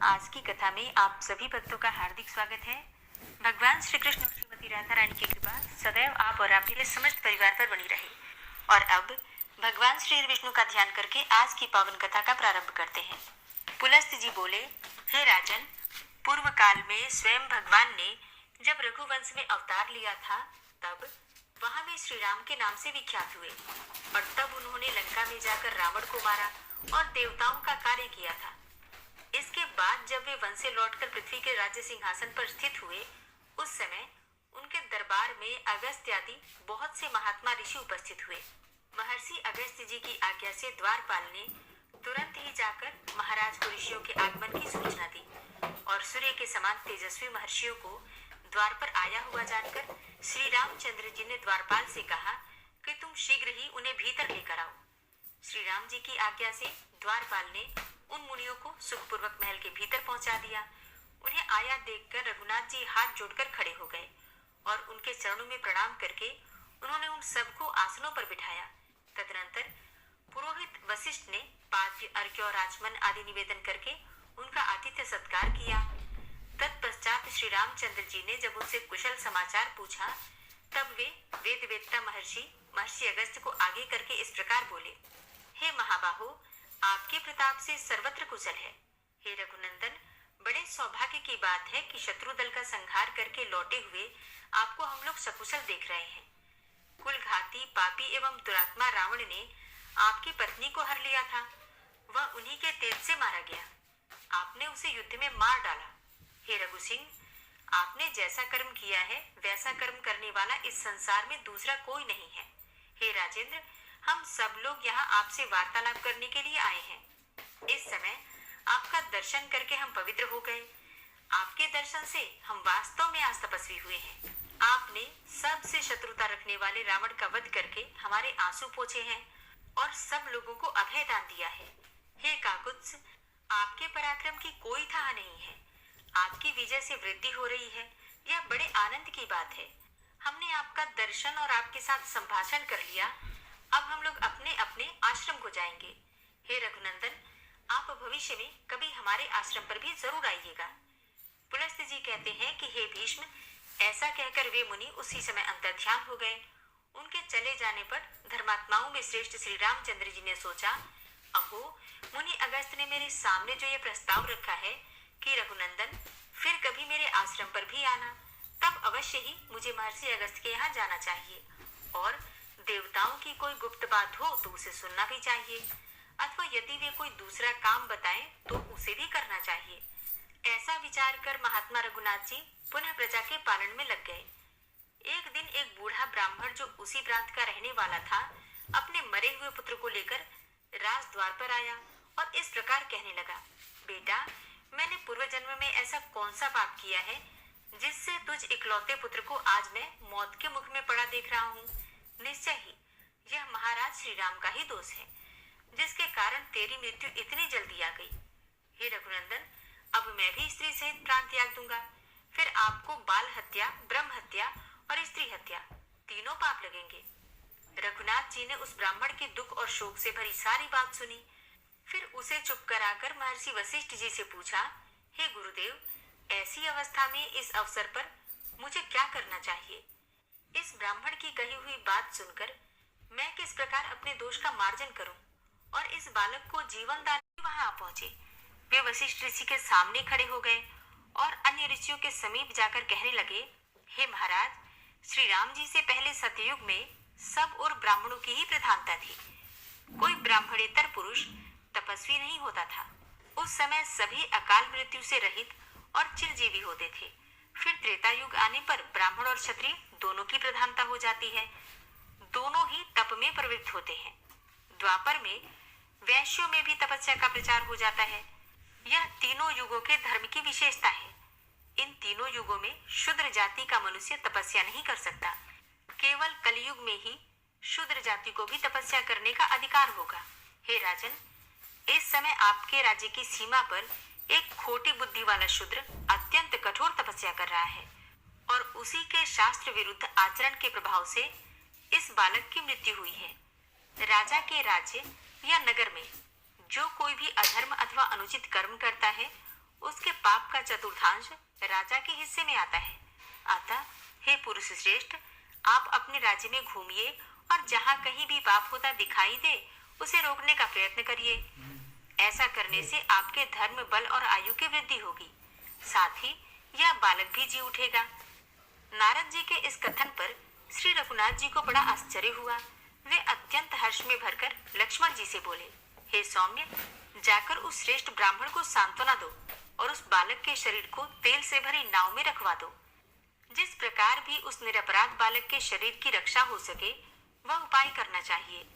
आज की कथा में आप सभी भक्तों का हार्दिक स्वागत है। भगवान श्री कृष्ण और श्रीमती राधा रानी की कृपा सदैव आप और आपके समस्त परिवार पर बनी रहे। और अब भगवान श्री विष्णु का ध्यान करके आज की पावन कथा का प्रारंभ करते हैं। पुलस्त्य जी बोले, हे राजन, पूर्व काल में स्वयं भगवान ने जब रघुवंश में अवतार लिया था तब वहां में श्री राम के नाम से विख्यात हुए और तब उन्होंने लंका में जाकर रावण को मारा और देवताओं का कार्य किया था। इसके बाद जब वे वन से लौटकर पृथ्वी के राज्य सिंहासन पर स्थित हुए, उस समय उनके दरबार में अगस्त्य आदि बहुत से महात्मा ऋषि उपस्थित हुए। महर्षि अगस्त्य जी की आज्ञा से द्वारपाल ने तुरंत ही जाकर महाराज को ऋषियों के आगमन की सूचना दी और सूर्य के समान तेजस्वी महर्षियों को द्वार पर आया हुआ जानकर श्री रामचंद्र जी ने द्वारपाल से कहा कि तुम शीघ्र ही उन्हें भीतर लेकर आओ। श्री राम जी की आज्ञा से द्वारपाल ने उन मुनियों को सुखपूर्वक महल के भीतर पहुंचा दिया। उन्हें आया देखकर रघुनाथ जी हाथ जोड़कर खड़े हो गए और उनके चरणों में प्रणाम करके उन्होंने उन सबको आसनों पर बिठाया। तदनंतर पुरोहित वशिष्ठ ने पाद्य, अर्घ्य और आचमन आदि निवेदन करके उनका आतिथ्य सत्कार किया। तत्पश्चात श्री रामचंद्र जी ने जब उनसे कुशल समाचार पूछा तब वे वेदवेत्ता महर्षि अगस्त्य को आगे करके इस प्रकार बोले, हे महाबाहो, आपके प्रताप से सर्वत्र कुशल है। हे रघुनंदन, बड़े सौभाग्य की बात है कि शत्रु दल का संहार करके लौटे हुए आपको हम लोग सकुशल देख रहे हैं। कुलघाती, पापी एवं दुरात्मा रावण ने आपकी पत्नी को हर लिया था। वह उन्हीं के तेज से मारा गया। आपने उसे युद्ध में मार डाला। हे रघु सिंह, आपने जैसा कर्म किया है वैसा कर्म करने वाला इस संसार में दूसरा कोई नहीं है। हे राजेंद्र, हम सब लोग यहाँ आपसे वार्तालाप करने के लिए आए हैं। इस समय आपका दर्शन करके हम पवित्र हो गए। आपके दर्शन से हम वास्तव में आज तपस्वी हुए हैं। आपने सबसे शत्रुता रखने वाले रावण का वध करके हमारे आंसू पोंछे हैं और सब लोगों को अभय दान दिया है। हे काकुत्स, आपके पराक्रम की कोई था नहीं है। आपकी विजय से वृद्धि हो रही है, यह बड़े आनंद की बात है। हमने आपका दर्शन और आपके साथ संभाषण कर लिया। अब हम लोग अपने अपने आश्रम को जाएंगे। हे रघुनंदन, आप भविष्य में कभी हमारे आश्रम पर भी जरूर आइएगा। पुलस्त्य जी कहते हैं कि हे भीष्म, ऐसा कहकर वे मुनि उसी समय अंतर्ध्यान हो गए। उनके चले जाने पर धर्मात्माओं में श्रेष्ठ श्री रामचंद्र जी ने सोचा, अहो, मुनि अगस्त ने मेरे सामने जो ये प्रस्ताव रखा है कि रघुनंदन फिर कभी मेरे आश्रम पर भी आना, तब अवश्य ही मुझे महर्षि अगस्त के यहाँ जाना चाहिए और देवताओं की कोई गुप्त बात हो तो उसे सुनना भी चाहिए, अथवा यदि वे कोई दूसरा काम बताएं तो उसे भी करना चाहिए। ऐसा विचार कर महात्मा रघुनाथ जी पुनः प्रजा के पालन में लग गए। एक दिन एक बूढ़ा ब्राह्मण जो उसी प्रांत का रहने वाला था, अपने मरे हुए पुत्र को लेकर राज द्वार पर आया और इस प्रकार कहने लगा, बेटा, मैंने पूर्व जन्म में ऐसा कौन सा पाप किया है जिससे तुझ इकलौते पुत्र को आज मैं मौत के मुख में पड़ा देख रहा हूँ। निश्चय ही यह महाराज श्री राम का ही दोष है, जिसके कारण तेरी मृत्यु इतनी जल्दी आ गई। हे रघुनंदन, अब मैं भी स्त्री सहित प्राण त्याग दूंगा। फिर आपको बाल हत्या, ब्रह्म हत्या और स्त्री हत्या तीनों पाप लगेंगे। रघुनाथ जी ने उस ब्राह्मण के दुख और शोक से भरी सारी बात सुनी। फिर उसे चुप कराकर महर्षि वशिष्ठ जी से पूछा, हे गुरुदेव, ऐसी अवस्था में इस अवसर पर मुझे क्या करना चाहिए? इस ब्राह्मण की कही हुई बात सुनकर मैं किस प्रकार अपने दोष का मार्जन करूं और इस बालक को जीवन दान वहां आ पहुंचे। वे वशिष्ठ ऋषि के सामने खड़े हो गए और अन्य ऋषियों के समीप जाकर कहने लगे, हे महाराज, श्री राम जी से पहले सतयुग में सब और ब्राह्मणों की ही प्रधानता थी। कोई ब्राह्मणेतर पुरुष तपस्वी नहीं होता था। उस समय सभी अकाल मृत्यु से रहित और चिरजीवी होते थे। फिर त्रेता युग आने पर ब्राह्मण और क्षत्रिय दोनों की प्रधानता हो जाती है। दोनों ही तप में प्रवृत्त होते हैं। द्वापर में वैश्यों में भी तपस्या का प्रचार हो जाता है। यह तीनों युगों के धर्म की विशेषता है। इन तीनों युगों में शूद्र जाति का मनुष्य तपस्या नहीं कर सकता। केवल कलयुग में ही शूद्र जाति को भी तपस्या करने का अधिकार होगा। हे राजन, इस समय आपके राज्य की सीमा पर एक खोटी बुद्धि वाला शूद्र अत्यंत कठोर तपस्या कर रहा है और उसी के शास्त्र विरुद्ध आचरण के प्रभाव से इस बालक की मृत्यु हुई है। राजा के राज्य या नगर में जो कोई भी अधर्म अथवा अनुचित कर्म करता है उसके पाप का चतुर्थांश राजा के हिस्से में आता है। अतः हे पुरुष श्रेष्ठ, आप अपने राज्य में घूमिए और जहाँ कहीं भी पाप होता दिखाई दे उसे रोकने का प्रयत्न करिए। ऐसा करने से आपके धर्म, बल और आयु की वृद्धि होगी। साथ ही यह बालक भी जी उठेगा। नारद जी के इस कथन पर श्री रघुनाथ जी को बड़ा आश्चर्य हुआ। वे अत्यंत हर्ष में भरकर लक्ष्मण जी से बोले, हे सौम्य, जाकर उस श्रेष्ठ ब्राह्मण को सांत्वना दो और उस बालक के शरीर को तेल से भरी नाव में रखवा दो। जिस प्रकार भी उस निरपराध बालक के शरीर की रक्षा हो सके वह उपाय करना चाहिए।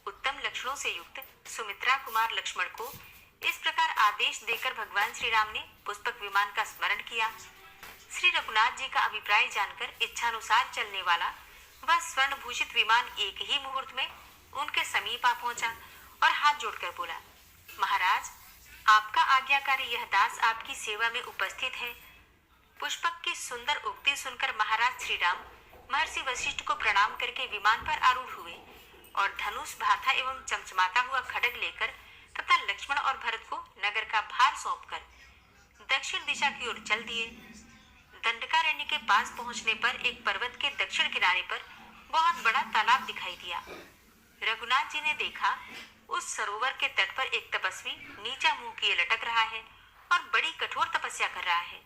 उत्तम लक्षणों से युक्त सुमित्रा कुमार लक्ष्मण को इस प्रकार आदेश देकर भगवान श्री राम ने पुष्पक विमान का स्मरण किया। श्री रघुनाथ जी का अभिप्राय जानकर इच्छानुसार चलने वाला वह स्वर्ण भूषित विमान एक ही मुहूर्त में उनके समीप आ पहुंचा और हाथ जोड़कर बोला, महाराज, आपका आज्ञाकारी यह दास आपकी सेवा में उपस्थित है। पुष्पक की सुंदर उक्ति सुनकर महाराज श्री राम महर्षि वशिष्ठ को प्रणाम करके विमान पर आरूढ़ हुए और धनुष, भाथा एवं चमचमाता हुआ खड्ग लेकर तथा लक्ष्मण और भरत को नगर का भार सौंपकर दक्षिण दिशा की ओर चल दिए। दंडकारण्य के पास पहुंचने पर एक पर्वत के दक्षिण किनारे पर बहुत बड़ा तालाब दिखाई दिया। रघुनाथ जी ने देखा उस सरोवर के तट पर एक तपस्वी नीचा मुंह किए लटक रहा है और बड़ी कठोर तपस्या कर रहा है।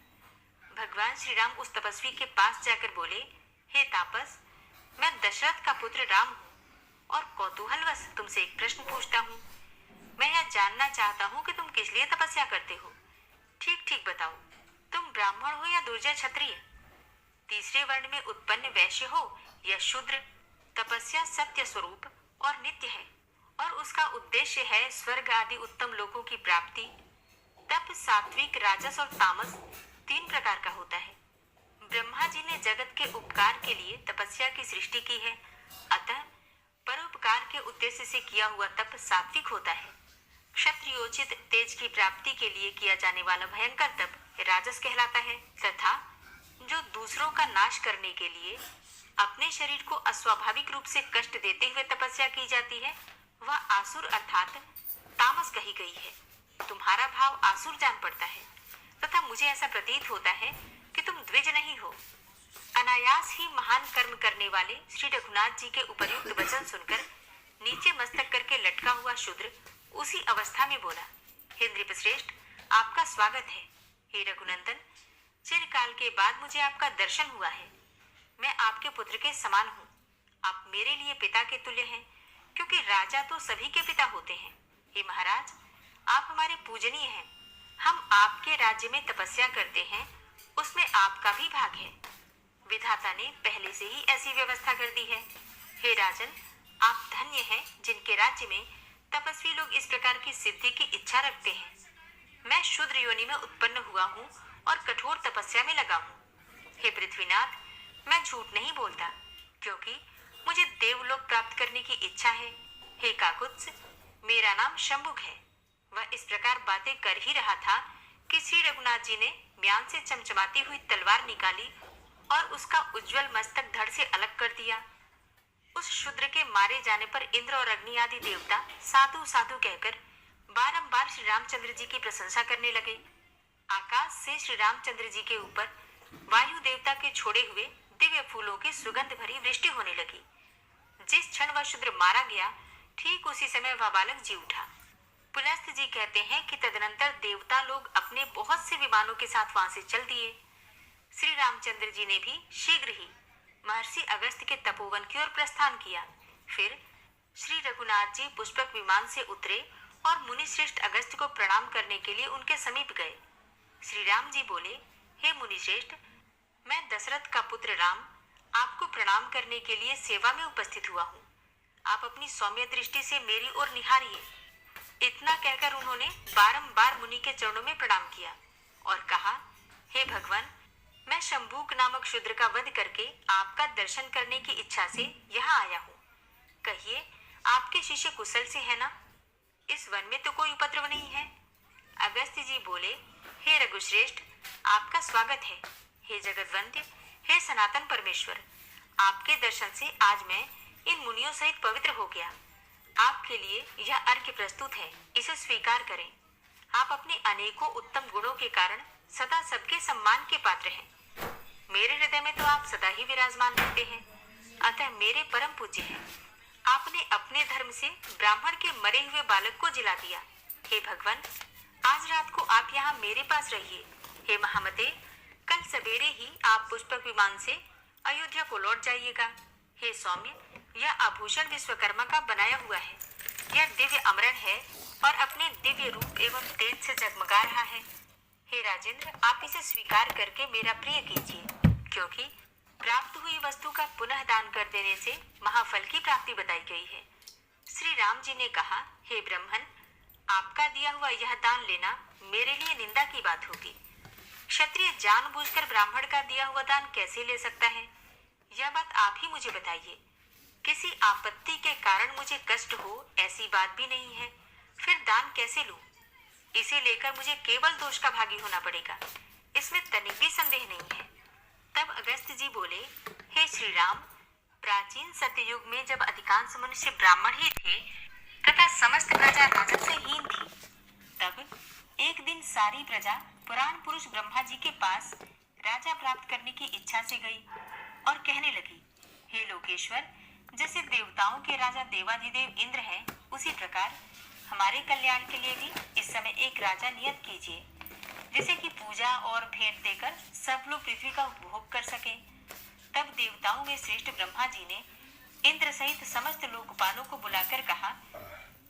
भगवान श्री राम उस तपस्वी के पास जाकर बोले, हे तापस, मैं दशरथ का पुत्र राम हूँ और कौतूहलवश तुमसे एक प्रश्न पूछता हूँ। मैं यह जानना चाहता हूँ कि तुम किस लिए तपस्या करते हो। ठीक ठीक बताओ, तुम ब्राह्मण हो या दुर्जय क्षत्रिय, तीसरे वर्ण में उत्पन्न वैश्य हो या शूद्र। तपस्या सत्य स्वरूप और नित्य है और उसका उद्देश्य है स्वर्ग आदि उत्तम लोकों की प्राप्ति। तप सात्विक, राजस और तामस 3 प्रकार का होता है। ब्रह्मा जी ने जगत के उपकार के लिए तपस्या की सृष्टि की है, अतः परोपकार के उद्देश्य से किया हुआ तप सात्विक होता है। क्षत्रियोचित तेज की प्राप्ति के लिए किया जाने वाला भयंकर तप राजस कहलाता है तथा जो दूसरों का नाश करने के लिए अपने शरीर को अस्वाभाविक रूप से कष्ट देते हुए तपस्या की जाती है वह आसुर अर्थात तामस कही गई है। तुम्हारा भाव आसुर जान पड़ता है तथा मुझे ऐसा प्रतीत होता है कि तुम द्विज नहीं हो। अनायास ही महान कर्म करने वाले श्री रघुनाथ जी के उपर्युक्त वचन सुनकर नीचे मस्तक करके लटका हुआ शूद्र उसी अवस्था में बोला, हे नृपश्रेष्ठ, आपका स्वागत है। हे रघुनंदन, चिरकाल के बाद मुझे आपका दर्शन हुआ है। मैं आपके पुत्र के समान हूँ। आप मेरे लिए पिता के तुल्य हैं, क्योंकि राजा तो सभी के पिता होते हैं। हे महाराज, आप हमारे पूजनीय हैं। हम आपके राज्य में तपस्या करते हैं, उसमें आपका भी भाग है। विधाता ने पहले से ही ऐसी व्यवस्था कर दी है। हे राजन, आप धन्य हैं जिनके राज्य में तपस्वी लोग इस प्रकार की सिद्धि की इच्छा रखते हैं। मैं शूद्र योनि में उत्पन्न हुआ हूँ और कठोर तपस्या में लगा हूँ। हे पृथ्वीनाथ, मैं झूठ नहीं बोलता, क्योंकि मुझे देवलोक प्राप्त करने की इच्छा है। हे काकुत्स, मेरा नाम शंभुक है। वह इस प्रकार बातें कर ही रहा था कि श्री रघुनाथ जी ने म्यान से चमचमाती हुई तलवार निकाली और उसका उज्जवल मस्तक धड़ से अलग कर दिया। उस शूद्र के मारे जाने पर इंद्र और अग्नि आदि देवता साधु साधु कहकर बारंबार श्री रामचंद्र जी की प्रशंसा करने लगे। आकाश से श्री रामचंद्र जी के ऊपर वायु देवता के छोड़े हुए दिव्य फूलों की सुगंध भरी वृष्टि होने लगी। जिस क्षण वह शूद्र मारा गया, ठीक उसी समय वह बालक जी उठा। पुलस्त्य जी कहते हैं कि तदनंतर देवता लोग अपने बहुत से विमानों के साथ वहां से चल दिए। श्री रामचंद्र जी ने भी शीघ्र ही महर्षि अगस्त्य के तपोवन की ओर प्रस्थान किया। फिर श्री रघुनाथ जी पुष्पक विमान से उतरे और मुनि श्रेष्ठ अगस्त्य को प्रणाम करने के लिए उनके समीप गए। श्री राम जी बोले, हे मुनि श्रेष्ठ, मैं दशरथ का पुत्र राम आपको प्रणाम करने के लिए सेवा में उपस्थित हुआ हूँ। आप अपनी सौम्य दृष्टि से मेरी ओर निहारिए। इतना कहकर उन्होंने बारंबार मुनि के चरणों में प्रणाम किया और कहा, हे भगवान, मैं शंभूक नामक शूद्र का वध करके आपका दर्शन करने की इच्छा से यहाँ आया हूँ। कहिए, आपके शिष्य कुशल से है ना? इस वन में तो कोई उपद्रव नहीं है। अगस्त्य जी बोले, हे रघुश्रेष्ठ, आपका स्वागत है। हे जगतवंद्य, हे सनातन परमेश्वर, आपके दर्शन से आज मैं इन मुनियों सहित पवित्र हो गया। आपके लिए यह अर्घ्य प्रस्तुत है, इसे स्वीकार करें। आप अपने अनेकों उत्तम गुणों के कारण सदा सबके सम्मान के पात्र हैं। मेरे हृदय में तो आप सदा ही विराजमान रहते हैं, अतः मेरे परम पूज्य हैं। आपने अपने धर्म से ब्राह्मण के मरे हुए बालक को जिला दिया। हे भगवान, आज रात को आप यहाँ मेरे पास रहिए। हे महामते, कल सवेरे ही आप पुष्पक विमान से अयोध्या को लौट जाइएगा। हे सौम्य, यह आभूषण विश्वकर्मा का बनाया हुआ है। यह दिव्य अमरण है और अपने दिव्य रूप एवं तेज से जगमगा रहा है। हे राजेंद्र, आप इसे स्वीकार करके मेरा प्रिय कीजिए, क्योंकि प्राप्त हुई वस्तु का पुनः दान कर देने से महाफल की प्राप्ति बताई गई है। श्री राम जी ने कहा, हे ब्राह्मण, आपका दिया हुआ यह दान लेना मेरे लिए निंदा की बात होगी। क्षत्रिय जानबूझकर ब्राह्मण का दिया हुआ दान कैसे ले सकता है? यह बात आप ही मुझे बताइए। किसी आपत्ति के कारण मुझे कष्ट हो ऐसी बात भी नहीं है, फिर दान कैसे लूं? इसे लेकर मुझे केवल दोष का भागी होना पड़ेगा, इसमें तनिक भी संदेह नहीं है। तब अगस्त्य जी बोले, हे श्री राम, प्राचीन सत्ययुग में जब अधिकांश मनुष्य ब्राह्मण ही थे तथा समस्त प्रजा राजन से हीन थी, तब एक दिन सारी प्रजा पुराण पुरुष ब्रह्मा जी के पास राजा प्राप्त करने की इच्छा से गई और कहने लगी, हे लोकेश्वर, जैसे देवताओं के राजा देवाधिदेव इंद्र हैं, उसी प्रकार हमारे कल्याण के लिए भी इस समय एक राजा नियत कीजिए, जिसे कि पूजा और भेंट देकर सब लोग पृथ्वी का उपभोग कर सके। तब देवताओं में श्रेष्ठ ब्रह्मा जी ने इंद्र सहित समस्त लोकपालों को बुलाकर कहा,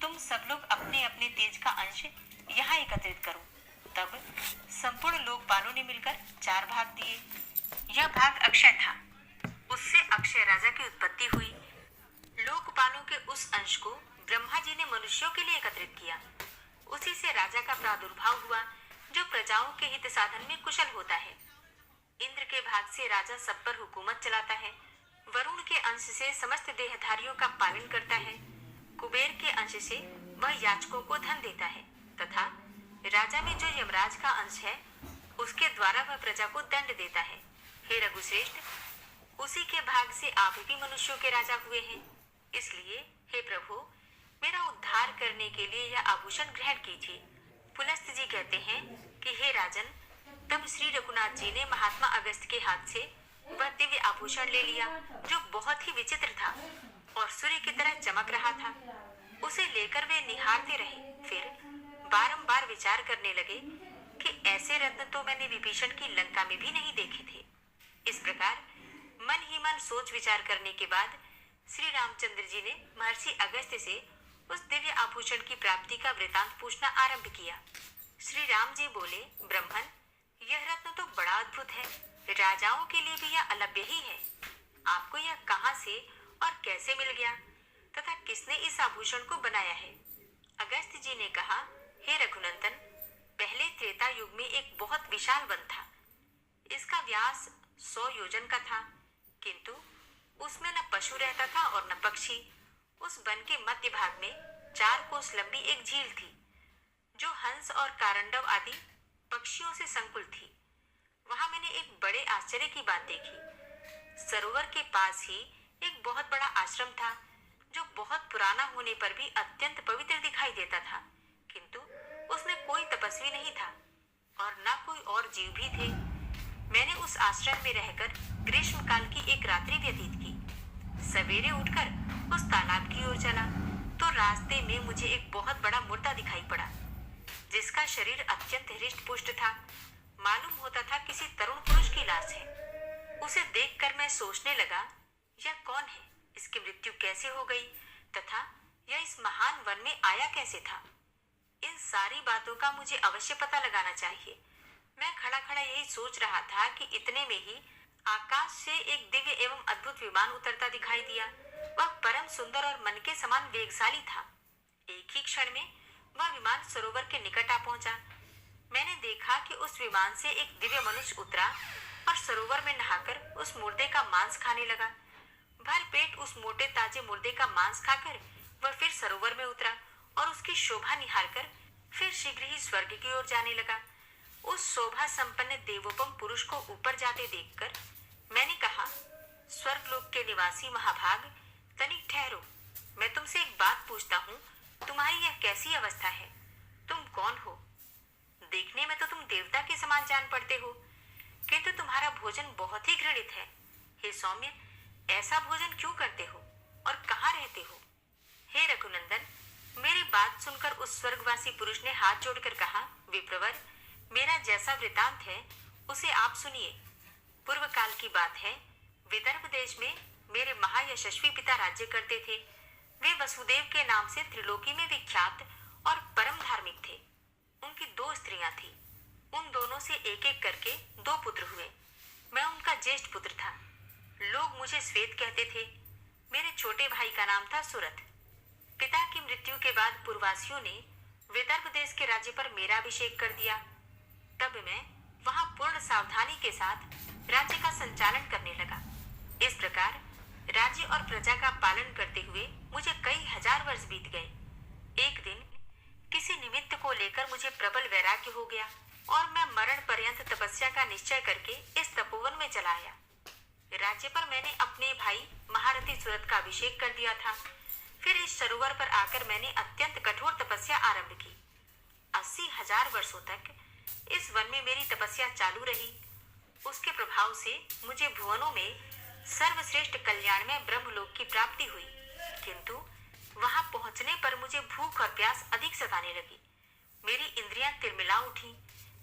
तुम सब लोग अपने अपने तेज का अंश यहाँ एकत्रित करो। तब संपूर्ण लोकपालों ने मिलकर 4 भाग दिए। यह भाग अक्षय था, उससे अक्षय राजा की उत्पत्ति हुई। लोकपालों के उस अंश को ब्रह्मा जी ने मनुष्यों के लिए एकत्रित किया। उसी से राजा का प्रादुर्भाव हुआ, जो प्रजाओं के हित साधन में कुशल होता है। इंद्र के भाग से राजा सब पर हुकूमत चलाता है। वरुण के अंश से समस्त देहधारियों का पालन करता है। कुबेर के अंश से वह याचकों को धन देता है, तथा राजा में जो यमराज का अंश है, उसके द्वारा वह प्रजा को दंड देता है। हे रघुश्रेष्ठ, उसी के भाग से आप भी मनुष्यों के राजा हुए हैं। इसलिए हे प्रभु, मेरा उद्धार करने के लिए यह आभूषण ग्रहण कीजिए। पुलस्त जी कहते हैं कि हे राजन, तब श्री रघुनाथ जी ने महात्मा अगस्त के हाथ से वह दिव्य आभूषण ले लिया, जो बहुत ही विचित्र था और सूर्य की तरह चमक रहा था। उसे लेकर वे निहारते रहे, फिर बारंबार विचार करने लगे कि ऐसे रत्न तो मैंने विभीषण की लंका में भी नहीं देखे थे। इस प्रकार मन ही मन सोच विचार करने के बाद श्री रामचंद्र जी ने महर्षि अगस्त्य से उस दिव्य आभूषण की प्राप्ति का वृतांत पूछना आरंभ किया। श्री राम जी बोले, ब्राह्मण, यह रत्न तो बड़ा अद्भुत है, राजाओं के लिए भी यह अलभ्य ही है। आपको यह कहां से और कैसे मिल गया तथा किसने इस आभूषण को बनाया है? अगस्त्य जी ने कहा, हे रघुनंदन, पहले त्रेता युग में एक बहुत विशाल वन था। इसका व्यास 100 योजन का था, किंतु उसमें न पशु रहता था और न पक्षी। उस वन के मध्य भाग में 4 कोस लंबी एक झील थी, जो हंस और कारंडव आदि पक्षियों से संकुल थी। वहां मैंने एक बड़े आश्चर्य की बात देखी। सरोवर के पास ही एक बहुत बड़ा आश्रम था, जो बहुत पुराना होने पर भी अत्यंत पवित्र दिखाई देता था, किंतु उसमें कोई तपस्वी नहीं था और न कोई और जीव भी थे। मैंने उस आश्रम में रहकर ग्रीष्म काल की एक रात्रि व्यतीत की। सवेरे उठकर उस तालाब की ओर चला तो रास्ते में मुझे एक बहुत बड़ा मुर्दा दिखाई पड़ा, जिसका शरीर अत्यंत हृष्ट पुष्ट था। मालूम होता था किसी तरुण पुरुष की लाश है। उसे देखकर मैं सोचने लगा, यह कौन है, इसकी मृत्यु कैसे हो गई तथा यह इस महान वन में आया कैसे था? इन सारी बातों का मुझे अवश्य पता लगाना चाहिए। मैं खड़ा खड़ा यही सोच रहा था कि इतने में ही आकाश से एक दिव्य एवं अद्भुत विमान उतरता दिखाई दिया। वह परम सुंदर और मन के समान वेगशाली था। एक ही क्षण में वह विमान सरोवर के निकट आ पहुंचा। मैंने देखा कि उस विमान से एक दिव्य मनुष्य उतरा और सरोवर में नहाकर उस मुर्दे का मांस खाने लगा। भर पेट उस मोटे ताजे मुर्दे का मांस खाकर वह फिर सरोवर में उतरा और उसकी शोभा निहारकर फिर शीघ्र ही स्वर्ग की ओर जाने लगा। उस शोभा संपन्न देवोपम पुरुष को ऊपर जाते देखकर मैंने कहा, स्वर्गलोक के निवासी महाभाग, तनिक ठहरो, मैं तुमसे एक बात पूछता हूँ, तुम्हारी यह कैसी अवस्था है? तुम कौन हो? देखने में तो तुम देवता के समान जान पड़ते हो, किंतु तुम्हारा भोजन बहुत ही घृणित है। हे सौम्य, ऐसा भोजन क्यों करते हो और कहाँ रहते हो? हे रघुनंदन, मेरी बात सुनकर उस स्वर्गवासी पुरुष ने हाथ जोड़कर कहा, विप्रवर, मेरा जैसा वृतांत है उसे आप सुनिए। पूर्व काल की बात है, विदर्भ देश में मेरे महायशस्वी पिता राज्य करते थे। वे वसुदेव के नाम से त्रिलोकी में विख्यात और परम धार्मिक थे। उनकी 2 स्त्रियां थी। उन दोनों से एक एक करके 2 पुत्र हुए। मैं उनका ज्येष्ठ पुत्र था। लोग मुझे श्वेत कहते थे। मेरे छोटे भाई का नाम था सुरथ। पिता की मृत्यु के बाद पूर्ववासियों ने विदर्भ देश के राज्य पर मेरा अभिषेक कर दिया। तब मैं वहां पूर्ण सावधानी के साथ राज्य का संचालन करने लगा। इस प्रकार राज्य और प्रजा का पालन करते हुए मुझे कई हजार वर्ष बीत गए। एक दिन किसी निमित्त को लेकर मुझे प्रबल वैराग्य हो गया और मैं मरण पर्यंत तपस्या का निश्चय करके इस तपोवन में चला आया। राज्य पर मैंने अपने भाई महारथी सुरथ का अभिषेक कर दिया था। फिर इस सरोवर पर आकर मैंने अत्यंत कठोर तपस्या आरंभ की। 80,000 वर्षों तक इस वन में मेरी तपस्या चालू रही। उसके प्रभाव से मुझे भुवनों में सर्वश्रेष्ठ कल्याण में ब्रह्मलोक की प्राप्ति हुई, किंतु वहां पहुंचने पर मुझे भूख और प्यास अधिक सताने लगी। मेरी इंद्रियां तिलमिला उठी।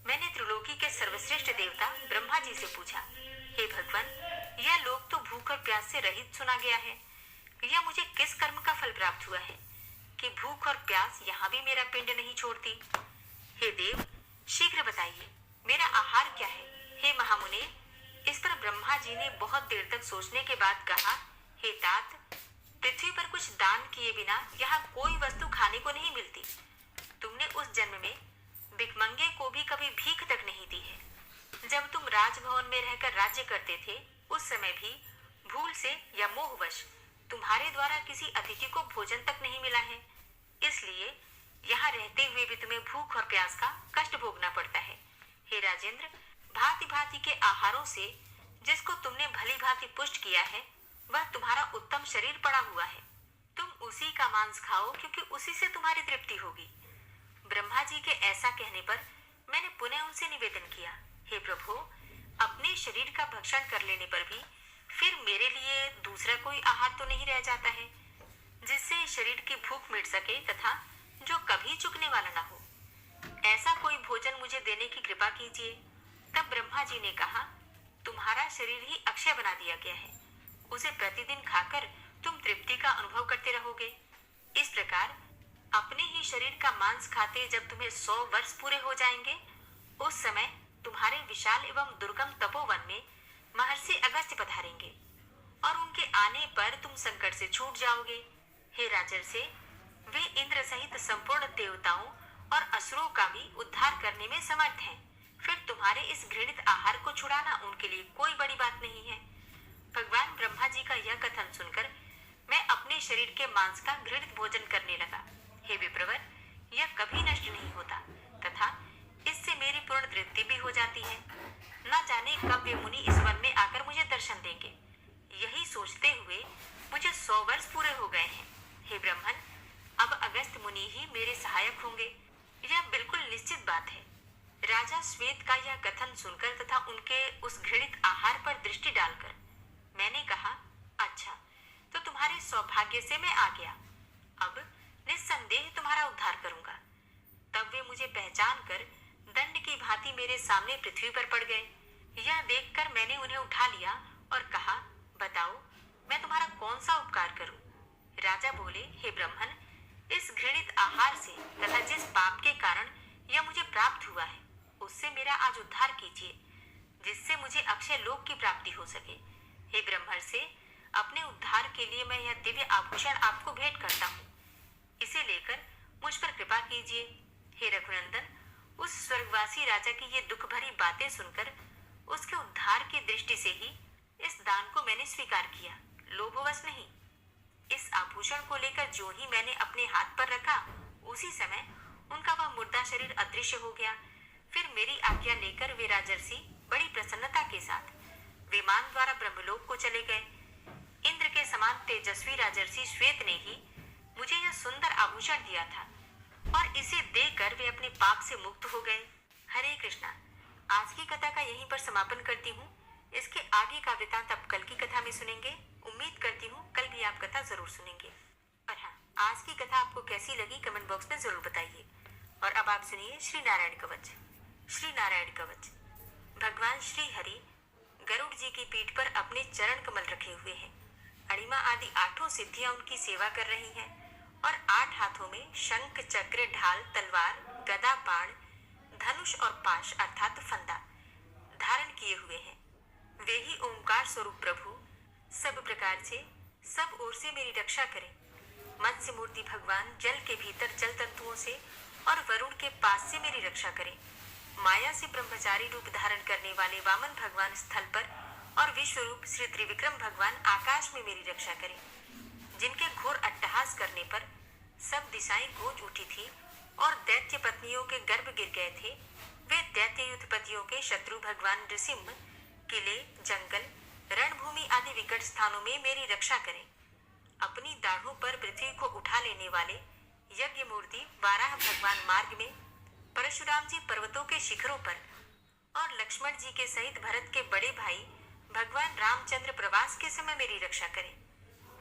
मैंने त्रिलोकी के सर्वश्रेष्ठ देवता ब्रह्मा जी से पूछा, हे भगवान, यह लोक तो भूख और प्यास से रहित सुना गया है। यह मुझे किस कर्म का फल प्राप्त हुआ है कि भूख और प्यास यहाँ भी मेरा पिंड नहीं छोड़ती? हे देव, शीघ्र बताइए, मेरा आहार क्या है? हे महामुने, इस पर ब्रह्मा जी ने बहुत देर तक सोचने के बाद कहा, हे तात, पृथ्वी पर कुछ दान किए बिना यहाँ कोई वस्तु खाने को नहीं मिलती। तुमने उस जन्म में भिखमंगे को भी कभी भीख तक नहीं दी है। जब तुम राजभवन में रहकर राज्य करते थे, उस समय भी भूल से या मोहवश तुम्हारे द्वारा किसी अतिथि को भोजन तक नहीं मिला है। इसलिए यहाँ रहते हुए भी तुम्हें भूख और प्यास का कष्ट भोगना पड़ता है। हे राजेंद्र, भांति भांति के आहारों से जिसको तुमने भली भांति पुष्ट किया है, वह तुम्हारा उत्तम शरीर पड़ा हुआ है। तुम उसी का मांस खाओ, क्योंकि उसी से तुम्हारी तृप्ति होगी। ब्रह्मा जी के ऐसा कहने पर मैंने पुनः उनसे निवेदन किया, हे प्रभु, अपने शरीर का भक्षण कर लेने पर भी फिर मेरे लिए दूसरा कोई आहार तो नहीं रह जाता है जिससे शरीर की भूख मिट सके तथा जो कभी चुकने वाला ना हो। ऐसा कोई भोजन मुझे देने की कृपा कीजिए। तब ब्रह्मा जी ने कहा, तुम्हारा शरीर ही अक्षय बना दिया गया है। उसे प्रतिदिन खाकर तुम तृप्ति का अनुभव करते रहोगे। इस प्रकार अपने ही शरीर का मांस खाते जब तुम्हें 100 वर्ष पूरे हो जाएंगे, उस समय तुम्हारे विशाल एवं दुर्गम तपोवन में महर्षि अगस्त्य पधारेंगे और उनके आने पर तुम संकट से छूट जाओगे। हे राजर्षि, वे इंद्र सहित संपूर्ण देवताओं और असुरों का भी उद्धार करने में समर्थ हैं। फिर तुम्हारे इस घृणित आहार को छुड़ाना उनके लिए कोई बड़ी बात नहीं है। भगवान ब्रह्मा जी का यह कथन सुनकर मैं अपने शरीर के मांस का घृणित भोजन करने लगा। हे विप्रवर, यह कभी नष्ट नहीं होता तथा इससे मेरी पूर्ण तृप्ति भी हो जाती है। न जाने कब वे मुनि इस वन में आकर मुझे दर्शन देंगे। यही सोचते हुए मुझे 100 वर्ष पूरे हो गए हैं। हे ब्रह्मन, अब अगस्त मुनि ही मेरे सहायक होंगे, यह बिल्कुल निश्चित बात है। राजा श्वेत का यह कथन सुनकर तथा उनके उस घृणित आहार पर दृष्टि डालकर मैंने कहा, अच्छा, तो तुम्हारे सौभाग्य से मैं आ गया। अब निस्संदेह तुम्हारा उद्धार करूंगा। तब वे मुझे पहचान कर दंड की भांति मेरे सामने पृथ्वी पर पड़ गए। यह देखकर मैंने उन्हें उठा लिया और कहा, बताओ, मैं तुम्हारा कौन सा उपकार करूं? राजा बोले, हे ब्रह्मन, इस घृणित आहार से तथा जिस पाप के कारण यह मुझे प्राप्त हुआ है, उससे मेरा आज उद्धार कीजिए, जिससे मुझे अक्षय लोक की प्राप्ति हो सके। हे ब्रह्मर्षि, अपने उद्धार के लिए मैं यह दिव्य आभूषण आपको भेंट करता हूँ। इसे लेकर मुझ पर कृपा कीजिए। हे रघुनंदन, उस स्वर्गवासी राजा की ये दुख भरी बातें सुनकर उसके उद्धार की दृष्टि से ही इस दान को मैंने स्वीकार किया, लोभवश नहीं। इस आभूषण को लेकर जो ही मैंने अपने हाथ पर रखा, उसी समय उनका वह मुर्दा शरीर अदृश्य हो गया। फिर मेरी आज्ञा लेकर वे राजर्षि बड़ी प्रसन्नता के साथ विमान द्वारा ब्रह्मलोक को चले गए। इंद्र के समान तेजस्वी राजर्षि श्वेत ने ही मुझे यह सुंदर आभूषण दिया था और इसे देकर वे अपने पाप से मुक्त हो गए। हरे कृष्णा। आज की कथा का यहीं पर समापन करती हूँ। इसके आगे का वृतांत आप कल की कथा में सुनेंगे। उम्मीद करती हूँ कल भी आप कथा जरूर सुनेंगे। और हाँ, आज की कथा आपको कैसी लगी कमेंट बॉक्स में जरूर बताइए। और अब आप सुनिए श्री नारायण कवच। श्री नारायण कवच। भगवान श्री हरि गरुड़ जी की पीठ पर अपने चरण कमल रखे हुए हैं। अणिमा आदि 8 सिद्धियां उनकी सेवा कर रही हैं और 8 हाथों में शंख, चक्र, ढाल, तलवार, गदा, बाण, धनुष और पाश अर्थात फंदा धारण किए हुए हैं। वे ही ओंकार स्वरूप प्रभु सब प्रकार से सब ओर से मेरी रक्षा करें। मत्स्य मूर्ति भगवान जल के भीतर जल तंतुओं से और वरुण के पास से मेरी रक्षा करें। माया से ब्रह्मचारी रूप धारण करने वाले वामन भगवान स्थल पर और विश्व रूप श्री त्रिविक्रम भगवान आकाश में मेरी रक्षा करें। जिनके घोर अट्टहास करने पर सब दिशाएं गूंज उठी थी और दैत्य पत्नियों के गर्भ गिर गए थे, वे दैत्य युद्धपतियों के शत्रु भगवान नृसिंह किले, जंगल, रणभूमि आदि विकट स्थानों में मेरी रक्षा करें। अपनी दाढ़ों पर पृथ्वी को उठा लेने वाले यज्ञ मूर्ति वाराह भगवान मार्ग में, परशुराम जी पर्वतों के शिखरों पर और लक्ष्मण जी के सहित भरत के बड़े भाई भगवान रामचंद्र प्रवास के समय मेरी रक्षा करें।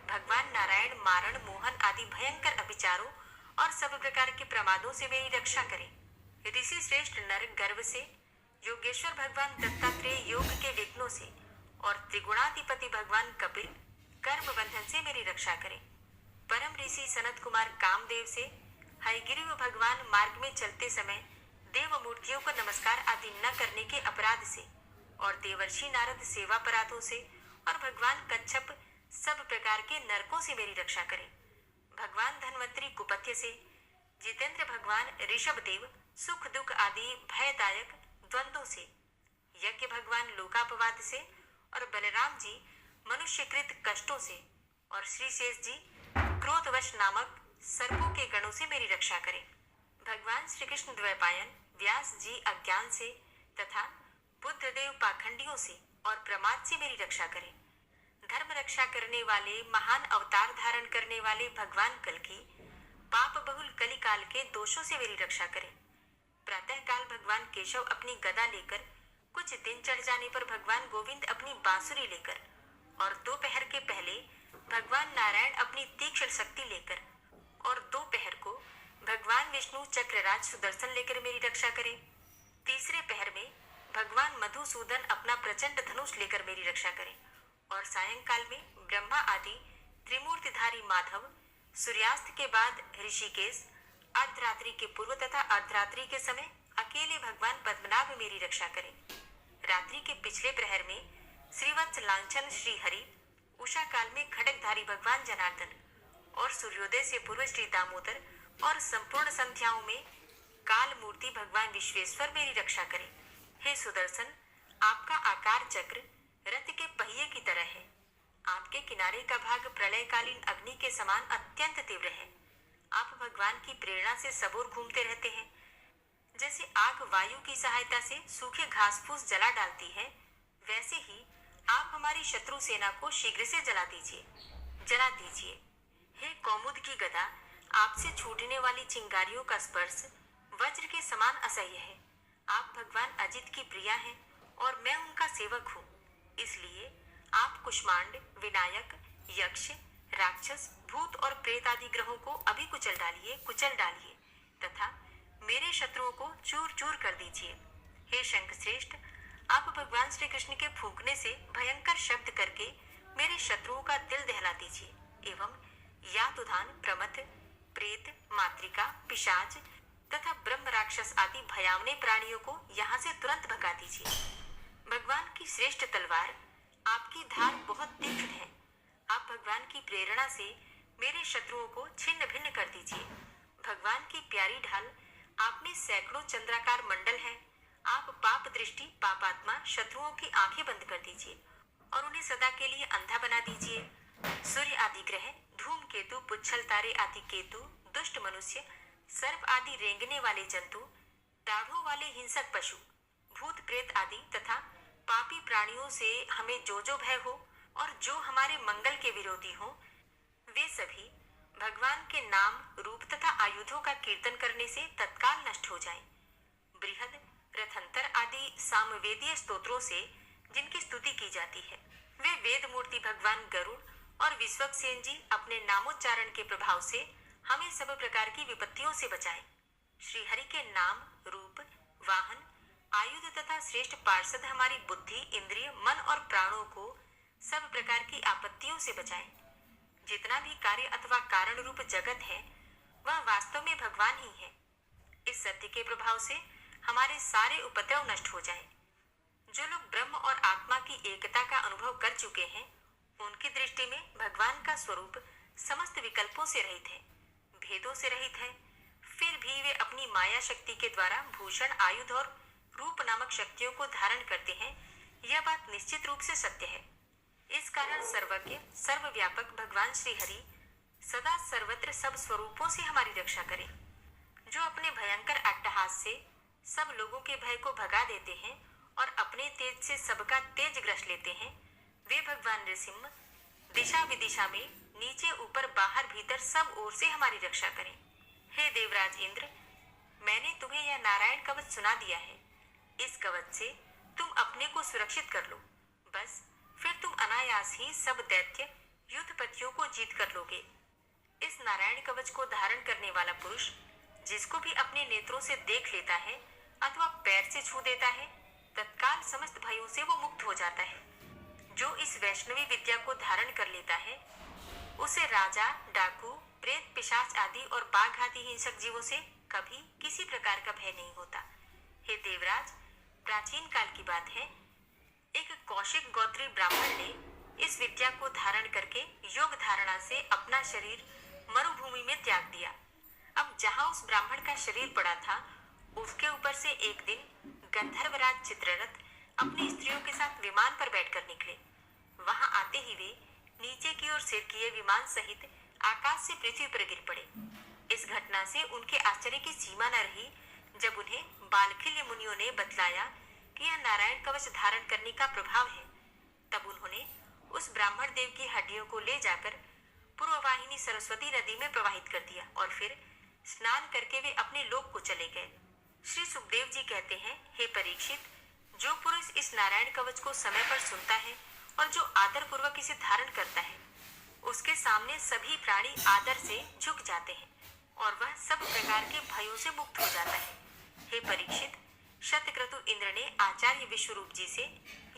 भगवान नारायण मारण, मोहन आदि भयंकर अभिचारों और सब प्रकार के प्रमादों से मेरी रक्षा करें। ऋषि श्रेष्ठ नर गर्व से, योगेश्वर भगवान दत्तात्रेय योग के विघ्नों से और त्रिगुणाधिपति भगवान कपिल कर्म बंधन से मेरी रक्षा करें। परम ऋषि सनत कुमार कामदेव से, हयग्रीव भगवान मार्ग में चलते समय देव मूर्तियों को नमस्कार आदि न करने के अपराध से और देवर्षि नारद सेवापराधों से और भगवान कच्छप सब प्रकार के नरकों से मेरी रक्षा करें। भगवान धन्वंतरी कुपथ्य से, जितेंद्र भगवान ऋषभ देव सुख दुख आदि भयदायक द्वंद्वों से, यज्ञ भगवान लोकापवाद से और बलराम जी मनुष्यकृत कष्टों से और श्री शेष जी क्रोधवश नामक सर्पों के गणों से मेरी रक्षा करें। भगवान श्री कृष्ण द्वैपायन व्यास जी अज्ञान से तथा बुद्धदेव पाखंडियों से और प्रमाद से मेरी रक्षा करें। धर्म रक्षा करने वाले महान अवतार धारण करने वाले भगवान कल की पाप बहुल कली काल के दोषों से मेरी रक्षा करें। प्रातः काल भगवान केशव अपनी गदा लेकर, कुछ दिन चढ़ जाने पर भगवान गोविंद अपनी बांसुरी लेकर और दोपहर के पहले भगवान नारायण अपनी तीक्ष्ण शक्ति लेकर और दोपहर को भगवान विष्णु चक्रराज सुदर्शन लेकर मेरी रक्षा करें। तीसरे पहर में भगवान मधुसूदन अपना प्रचंड धनुष लेकर मेरी रक्षा करें और सायंकाल में ब्रह्मा आदि त्रिमूर्तिधारी माधव, सूर्यास्त के बाद ऋषिकेश, अर्धरात्रि के पूर्व तथा अर्धरात्रि के समय अकेले भगवान पद्मनाभ मेरी रक्षा करें। रात्रि के पिछले प्रहर में श्रीवत्स लांछन श्री हरि, उषा काल में खड्गधारी भगवान जनार्दन और सूर्योदय से पूर्व श्री दामोदर और संपूर्ण संध्याओं में काल मूर्ति भगवान विश्वेश्वर मेरी रक्षा करें। हे सुदर्शन, आपका आकार चक्र रथ के पहिए की तरह है। आपके किनारे का भाग प्रलयकालीन अग्नि के समान अत्यंत तीव्र है। आप भगवान की प्रेरणा से सबोर घूमते रहते हैं। जैसे आग वायु की सहायता से सूखे घास फूस जला डालती है, वैसे ही आप हमारी शत्रु सेना को शीघ्र से जला दीजिए। हे कौमुद की गदा, आपसे छूटने वाली चिंगारियों का स्पर्श वज्र के समान असह्य है। आप भगवान अजित की प्रिया हैं और मैं उनका सेवक हूँ। इसलिए आप कुष्मांड, विनायक, यक्ष, राक्षस, भूत और प्रेत आदि ग्रहों को अभी कुचल डालिए तथा मेरे शत्रुओं को चूर चूर कर दीजिए। हे शंख श्रेष्ठ, आप भगवान श्री कृष्ण के फूंकने से भयंकर शब्द करके मेरे शत्रुओं का दिल दहला दीजिए एवं यातुधान, प्रमथ, प्रेत, मातृका, पिशाच तथा ब्रह्म राक्षस आदि भयावने प्राणियों को यहाँ से तुरंत भगा दीजिए। भगवान की श्रेष्ठ तलवार, आपकी धार बहुत तीक्ष्ण है। आप भगवान की प्रेरणा से मेरे शत्रुओं को छिन्न भिन्न कर दीजिए। भगवान की प्यारी ढाल, आप में सैकड़ों चंद्राकार मंडल हैं। आप पाप दृष्टि, पापात्मा शत्रुओं की आंखें बंद कर दीजिए और उन्हें सदा के लिए अंधा बना दीजिए। सूर्य आदि ग्रह, धूमकेतु, पुच्छल तारे आदि केतु, दुष्ट मनुष्य, सर्प आदि रेंगने वाले जंतु, दाढ़ों वाले हिंसक पशु, भूत प्रेत आदि तथा पापी प्राणियों से हमें जो भय हो और जो हमारे मंगल के विरोधी हो, वे सभी भगवान के नाम, रूप तथा आयुधों का कीर्तन करने से तत्काल नष्ट हो जाएं। बृहद, रथंतर आदि सामवेदीय स्तोत्रों से जिनकी स्तुति की जाती है। वे वेद मूर्ति भगवान गरुड़ और विश्वक्सेन जी अपने नामोच्चारण के प्रभाव से हमें सब प्रकार की विपत्तियों से बचाएं। श्री हरि के नाम, रूप, वाहन, आयुध तथा श्रेष्ठ पार्षद हमारी बुद्धि, इंद्रिय, मन और प्राणों को सब प्रकार की आपत्तियों से बचाएं। जितना भी कार्य अथवा कारण रूप जगत है वह वास्तव में भगवान ही है। इस सत्य के प्रभाव से हमारे सारे उपद्रव नष्ट हो जाएं। जो लोग ब्रह्म और आत्मा की एकता का अनुभव कर चुके हैं, उनकी दृष्टि में भगवान का स्वरूप समस्त विकल्पों से रहित है, भेदों से रहित है। फिर भी वे अपनी माया शक्ति के द्वारा भूषण, आयुध और रूप नामक शक्तियों को धारण करते हैं। यह बात निश्चित रूप से सत्य है। इस कारण सर्वज्ञ, सर्वव्यापक भगवान श्री हरि सदा सर्वत्र सब स्वरूपों से हमारी रक्षा करें। जो अपने भयंकर अट्टहास से सब लोगों के भय को भगा देते हैं और अपने तेज से सबका तेज ग्रस लेते हैं, वे भगवान नृसिंह दिशा विदिशा में, नीचे ऊपर बाहर भीतर सब ओर से हमारी रक्षा करें। हे देवराज इंद्र, मैंने तुम्हें यह नारायण कवच सुना दिया है। इस कवच से तुम अपने को सुरक्षित कर लो। बस फिर तुम अनायास ही सब दैत्य युद्धपतियों को जीत कर लोगे। इस नारायण कवच को धारण करने वाला पुरुष जिसको भी अपने नेत्रों से देख लेता है अथवा पैर से छू देता है, तत्काल समस्त भयों से वो मुक्त हो जाता है। जो इस वैष्णवी विद्या को धारण कर लेता है, उसे राजा, डाकू, प्रेत, पिशाच आदि और बाघ आदि हिंसक जीवों से कभी किसी प्रकार का भय नहीं होता। हे देवराज, प्राचीन काल की बात है, एक कौशिक गोत्री ब्राह्मण ने इस विद्या को धारण करके योग धारणा से अपना शरीर मरुभूमि में त्याग दिया। अब जहां उस ब्राह्मण का शरीर पड़ा था, उसके ऊपर से एक दिन गंधर्वराज चित्ररथ अपनी स्त्रियों के साथ विमान पर बैठकर निकले। वहां आते ही वे नीचे की ओर सिर किए विमान सहित आकाश से पृथ्वी पर गिर पड़े। इस घटना से उनके आश्चर्य की सीमा न रही। जब उन्हें बालखिल्य मुनियों ने बतलाया कि यह नारायण कवच धारण करने का प्रभाव है, तब उन्होंने उस ब्राह्मण देव की हड्डियों को ले जाकर पूर्ववाहिनी सरस्वती नदी में प्रवाहित कर दिया और फिर स्नान करके वे अपने लोक को चले गए। श्री सुखदेव जी कहते हैं, हे परीक्षित, जो पुरुष इस नारायण कवच को समय पर सुनता है और जो आदर पूर्वक इसे धारण करता है, उसके सामने सभी प्राणी आदर से झुक जाते हैं और वह सब प्रकार के भयों से मुक्त हो जाता है। हे परीक्षित, शतक्रतु इंद्र ने आचार्य विश्वरूप जी से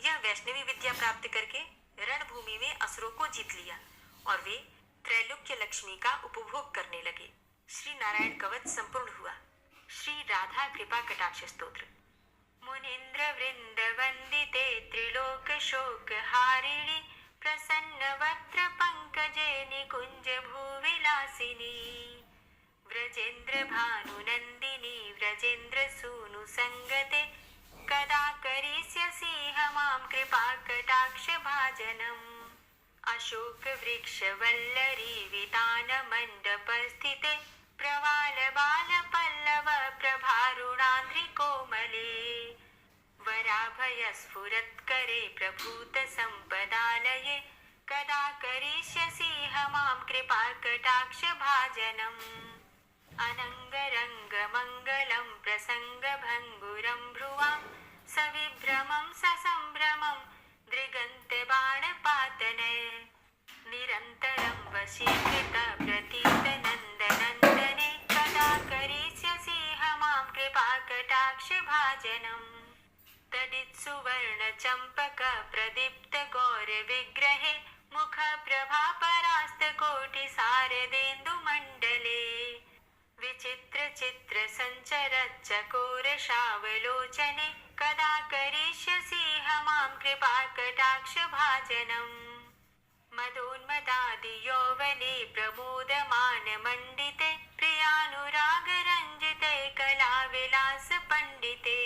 यह वैष्णवी विद्या प्राप्त करके रणभूमि में असुरों को जीत लिया और वे त्रैलोक्य लक्ष्मी का उपभोग करने लगे। श्री नारायण कवच संपूर्ण हुआ। श्री राधा कृपा कटाक्ष स्तोत्र। मुनीन्द्र वृंद वंदिते त्रिलोक शोक हारिणी प्रसन्न वक्त्र पंकजे निकुंज भूविलासिनी व्रजेन्द्र भानुनंदिनी व्रजेन्द्र सूनु संगते कदा करिष्यसि हमां कृपा कटाक्ष भाजनम्। अशोक वृक्ष वल्लरी वितान मंडप स्थिते प्रवाल बाल पल्लव प्रभारुणांध्रि कोमले वराभय स्फुरत्करे प्रभूत संपदालये कदा करिष्यसि हमां कृपा कटाक्ष भाजनम्। अनंगरंग मंगलम प्रसंग भंगुरम भ्रुवां सविभ्रमं ससंभ्रमं दृगंत बाणपातने निरंतरं वशीकृत प्रतीत नंदनंदने कदा करिष्यसि हमां कृपा कटाक्ष भाजनम्। तदित् सुवर्ण चंपक प्रदीप्त गौर विग्रहे मुख प्रभा परास्त कोटि सारदेन्दु मंडले विचित्र चित्र संचर चकोर शावलोचने कदा करिष्यसि हमां कृपा कटाक्ष भाजनम्। मदोन्मदादि यौवने प्रमोदमान मंडिते प्रियानुराग रंजिते कला विलास पंडिते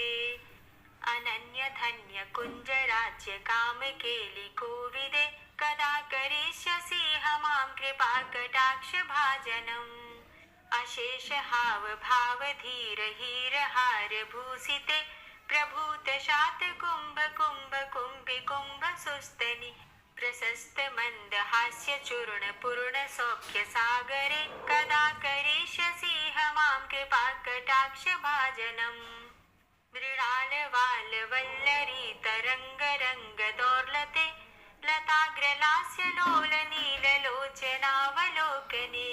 अनन्य धन्य कुंज राज्य काम केलि कोविदे कदा करिष्यसि हमां कृपा कटाक्ष भाजनम्। अशेष हाव भाव धीर हीर हार भूषिते प्रभूत शात कुंभ कुंभ कुंभि कुंभ सुस्तनि प्रशस्त मंद हास्य चूर्ण पूर्ण सौख्य सागरे कदा करिष्यसि हमां कृपा कटाक्ष भाजनम्। मृणालवालवल्लरी तरङ्गरङ्गदौर्लते लताग्रलास्यलोलनीललोचनावलोकने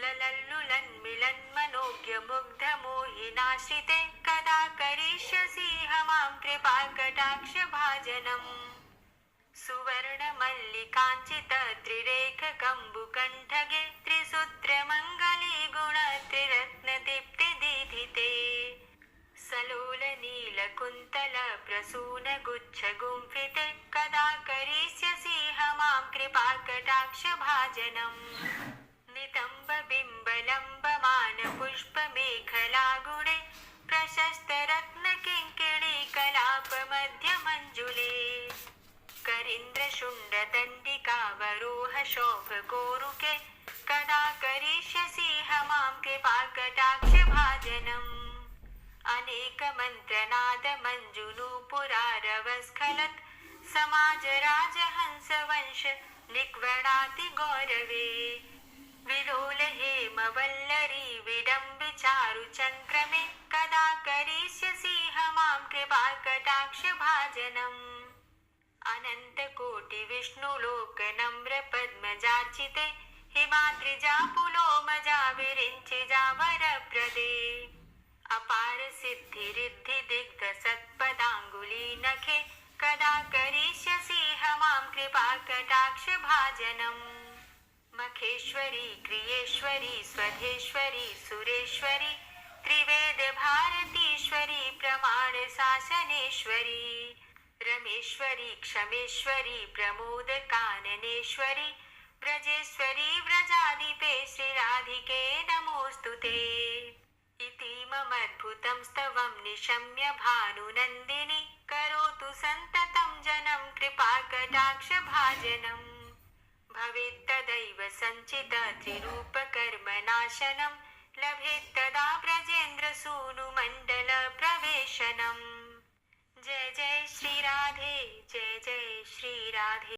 ललल्लुलन्मिलन्मनोज्ञमुग्धमोहिनाश्रिते कदा करिष्यसि मां कृपाकटाक्षभाजनम् सुवर्णमल्लिकाञ्चितत्रिरेखकम्बुकण्ठगे त्रिसूत्रमङ्गली गुणत्रिरत्नदीप्तिदीधिते सलोलनीलकुन्तलप्रसूनगुच्छगुम्फिते कदा करिष्यसि मां कृपाकटाक्षभाजनम् नितम्बबिम्बलम्बमानपुष्पमेखलागुणे प्रशस्तरत्नकिङ्किणीकलापमध्यमञ्जुले करीन्द्रशुण्डदण्डिकावरोहशोभकोरुके कदा करिष्यसि मां कृपाकटाक्षभाजनम् अनेकमन्त्रनादमञ्जुनूपुरारवस्खलत् समाजराजहंसवंश निक्वणाति गौरवे विलोलहेमवल्लरी विडम्बिचारुचङ्क्रमे कदा करिष्यसि मां कृपाकटाक्षभाजनम् अनन्तकोटिविष्णुलोकनम्रपद्मजार्चिते हिमाद्रिजापुलोमजा विरिञ्चिजावरप्रदे अपारसिद्धिरिद्धिदिग्धसत्पदाङ्गुलीनखे कदा करिष्यसि मां कृपाकटाक्षभाजनम् मखेश्वरी क्रियेश्वरी स्वधेश्वरी सुरेश्वरी त्रिवेदभारतीश्वरी प्रमाणशासनेश्वरी रमेश्वरी क्षमेश्वरी प्रमोदकाननेश्वरी व्रजेश्वरी व्रजाधिपे श्रीराधिके नमोऽस्तुते इतीममद्भुतं स्तवं निशम्य भानुनन्दिनी करोतु सन्ततं जनं कृपाकटाक्षभाजनम् भवेत्तदैव सञ्चितत्रिरूपकर्मनाशनं लभेत्तदा ब्रजेन्द्रसूनुमण्डलप्रवेशनम् जय जय श्री राधे जय जय श्री राधे।